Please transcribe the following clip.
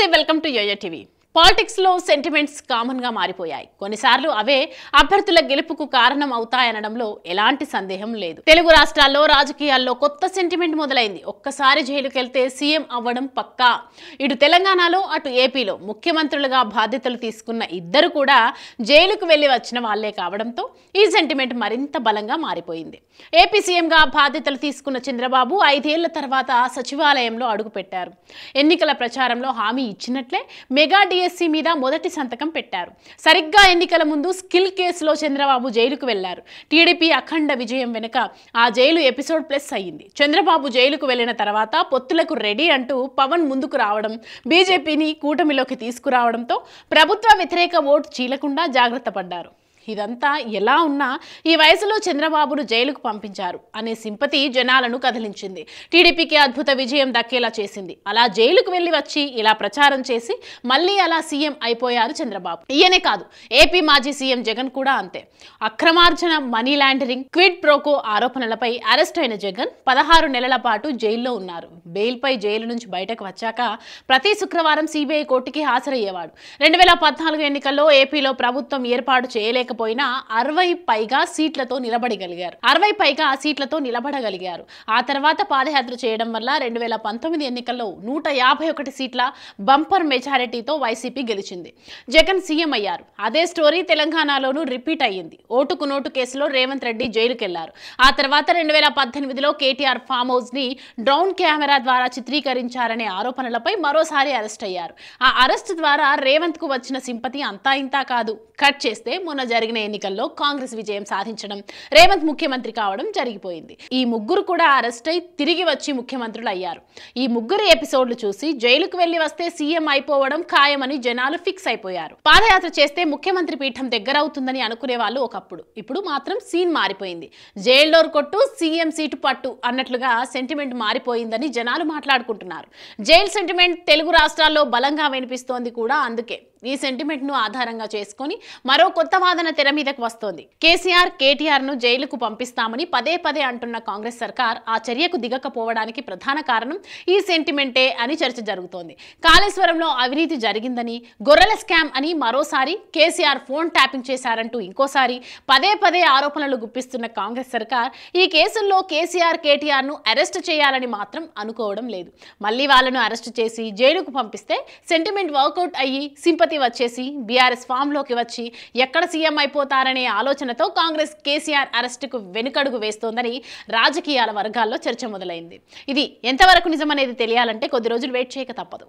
నమస్తే, welcome to YOYO TV. Politics లో sentiments common గా మారిపోయాయి. కొన్నిసార్లు అవే అభ్యర్థుల గెలుపుకు కారణం అవుతాయనడంలో ఎలాంటి సందేహం లేదు. తెలుగు రాష్ట్రాల్లో రాజకీయాల్లో కొత్త సెంటిమెంట్ మొదలైంది. ఒక్కసారి జైలుకెళ్తే సీఎం అవ్వడం పక్కా. ఇటు తెలంగాణలో అటు ఏపీలో ముఖ్యమంత్రులుగా బాధ్యతలు తీసుకున్న ఇద్దరు కూడా జైలుకు వెళ్లి వచ్చిన వాళ్లే కావడంతో ఈ సెంటిమెంట్ మరింత బలంగా మారిపోయింది. ఏపీ సీఎంగా బాధ్యతలు తీసుకున్న చంద్రబాబు 5 ఏళ్ల తర్వాత సచివాలయంలో అడుగుపెట్టారు. ఎన్నికల ప్రచారంలో హామీ ఇచ్చినట్లే మెగా డిఎస్సి మీద మొదటి సంతకం పెట్టారు. సరిగ్గా ఎన్నికల ముందు స్కిల్ కేసులో చంద్రబాబు జైలుకు వెళ్లారు. టీడీపీ అఖండ విజయం వెనుక ఆ జైలు ఎపిసోడ్ ప్లస్ అయ్యింది. చంద్రబాబు జైలుకు వెళ్లిన తర్వాత పొత్తులకు రెడీ అంటూ పవన్ ముందుకు రావడం, బీజేపీని కూటమిలోకి తీసుకురావడంతో ప్రభుత్వ వ్యతిరేక ఓటు చీలకుండా జాగ్రత్త పడ్డారు. ఇదంతా ఎలా ఉన్నా ఈ వయసులో చంద్రబాబును జైలుకు పంపించారు అనే సింపతి జనాలను కదిలించింది. టీడీపీకి అద్భుత విజయం దక్కేలా చేసింది. అలా జైలుకు వెళ్లి వచ్చి ఇలా ప్రచారం చేసి మళ్ళీ అలా సీఎం అయిపోయారు చంద్రబాబు. ఈయనే కాదు, ఏపీ మాజీ సీఎం జగన్ కూడా అంతే. అక్రమార్జన, మనీ లాండరింగ్, క్విడ్ ప్రోకో ఆరోపణలపై అరెస్ట్ అయిన జగన్ 16 నెలల పాటు జైల్లో ఉన్నారు. బెయిల్పై జైలు నుంచి బయటకు వచ్చాక ప్రతి శుక్రవారం సిబిఐ కోర్టుకి హాజరయ్యేవాడు. 2014 ఎన్నికల్లో ఏపీలో ప్రభుత్వం ఏర్పాటు చేయలేక 60 పైగా సీట్లతో నిలబడగలిగారు. ఆ తర్వాత పాదయాత్ర చేయడం వల్ల 2019 ఎన్నికల్లో 151 సీట్ల బంపర్ మెజారిటీతో వైసీపీ గెలిచింది. జగన్ సీఎం అయ్యారు. అదే స్టోరీ తెలంగాణలోనూ రిపీట్ అయ్యింది. ఓటుకు నోటు కేసులో రేవంత్ రెడ్డి జైలుకెళ్లారు. ఆ తర్వాత 2018లో కేటీఆర్ ఫామ్ హౌస్ ని డ్రోన్ కెమెరా ద్వారా చిత్రీకరించారనే ఆరోపణలపై మరోసారి అరెస్ట్ అయ్యారు. ఆ అరెస్ట్ ద్వారా రేవంత్ కు వచ్చిన సింపతి అంతా ఇంతా కాదు. కట్ చేస్తే మొన్న జరిగిన ఎన్నికల్లో కాంగ్రెస్ విజయం సాధించడం, రేవంత్ ముఖ్యమంత్రి కావడం జరిగిపోయింది. ఈ ముగ్గురు కూడా అరెస్ట్ అయి తిరిగి వచ్చి ముఖ్యమంత్రులు అయ్యారు. ఈ ముగ్గురు ఎపిసోడ్లు చూసి జైలుకు వెళ్లి వస్తే సీఎం అయిపోవడం ఖాయమని జనాలు ఫిక్స్ అయిపోయారు. పాదయాత్ర చేస్తే ముఖ్యమంత్రి పీఠం దగ్గర అవుతుందని అనుకునే వాళ్ళు ఒకప్పుడు. ఇప్పుడు మాత్రం సీన్ మారిపోయింది. జైల్లోర్ కొట్టు, సీఎం సీటు పట్టు అన్నట్లుగా సెంటిమెంట్ మారిపోయిందని జనాలు మాట్లాడుకుంటున్నారు. జైల్ సెంటిమెంట్ తెలుగు రాష్ట్రాల్లో బలంగా వినిపిస్తోంది కూడా అందుకే. ఈ సెంటిమెంట్ ను ఆధారంగా చేసుకుని మరో కొత్త వాదన తెర మీదకు వస్తోంది. కేసీఆర్, కేటీఆర్ ను జైలుకు పంపిస్తామని పదే పదే అంటున్న కాంగ్రెస్ సర్కార్ ఆ చర్యకు దిగకపోవడానికి ప్రధాన కారణం ఈ సెంటిమెంటే అని చర్చ జరుగుతోంది. కాళేశ్వరంలో అవినీతి జరిగిందని, గొర్రెల స్కామ్ అని మరోసారి, కేసీఆర్ ఫోన్ ట్యాపింగ్ చేశారంటూ ఇంకోసారి పదే పదే ఆరోపణలు గుప్పిస్తున్న కాంగ్రెస్ సర్కార్ ఈ కేసుల్లో కేసీఆర్, కేటీఆర్ ను అరెస్ట్ చేయాలని మాత్రం అనుకోవడం లేదు. మళ్ళీ వాళ్ళను అరెస్ట్ చేసి జైలుకు పంపిస్తే సెంటిమెంట్ వర్కౌట్ అయ్యి సింపతి వచ్చేసి బీఆర్ఎస్ ఫామ్ లోకి వచ్చి ఎక్కడ సీఎం అయిపోతారనే ఆలోచనతో కాంగ్రెస్ కేసీఆర్ అరెస్టుకు వెనుకడుగు వేస్తోందని రాజకీయాల వర్గాల్లో చర్చ మొదలైంది. ఇది ఎంతవరకు నిజమనేది తెలియాలంటే కొద్ది రోజులు వెయిట్ చేయక తప్పదు.